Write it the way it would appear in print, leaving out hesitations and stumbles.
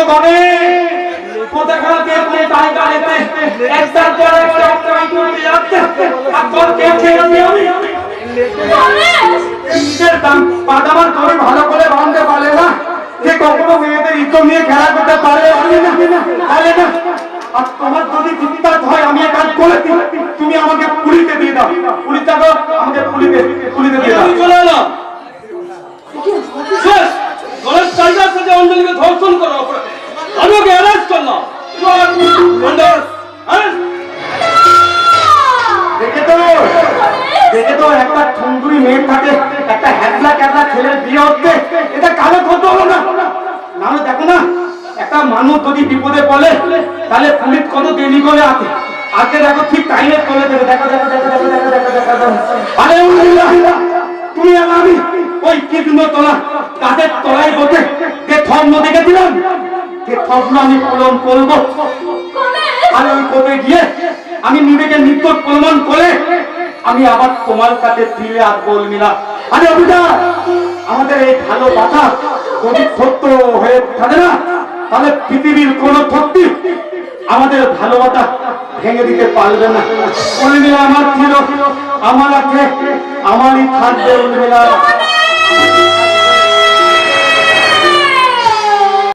তবে কোথাকারকে কোন জায়গাতে একটার পর একটা ট্রাই করতে যাচ্ছে আর তোর কে ছেড়ে আমি নিজের দাম পাদাবার তোরে ভালো করে বাঁধতে পারলে না যে কখনো মেয়েদের ইজ্জত নিয়ে খেলা করতে পারে না আর তোমার যদি চিন্তাত হয় আমি এক কাজ করে তুমি আমাকে পুলিশে দিয়ে দাও পুলিশটা তো আমাকে পুলিশে দিয়ে দাও চলে এলাম শেষ গণেশ টাইগার সাথে অঞ্জলিকে ধর্ষণ করো অপরাধে আমি ওকে অ্যারেস্ট করলাম দেখে তো একটা ঠুনটুরি মেয়ের থাকে একটা হ্যাডলা ক্যাডলা ছেলের বিয়ে হচ্ছে এটা কালো কত হলো না নাহলে দেখো না একটা মানুষ যদি বিপদে পড়ে তাহলে পুলিশ কত দেরি করে আসে আজকে দেখো ঠিক টাইমে চলে দেবে দেখো আরে তুমি আর আমি ওই কৃষ্ণ তোলা তাদের তলায় বসে যে স্বপ্ন দেখেছিলাম যে স্বপ্ন আমি পূরণ করবো আর ওই কবে গিয়ে আমি নিজেকে নির্দোষ প্রমাণ করে আমি আবার তোমার কাছে ফিরে আসবো মিলা আরে অভিটা আমাদের এই ভালোবাসা যদি সত্য হয়ে থাকে না তাহলে পৃথিবীর কোন শক্তি আমাদের ভালোবাসা ভেঙে দিতে পারবে না উর্মিলা আমার ছিল আমার আছে আমারই থাকবে উর্মিলা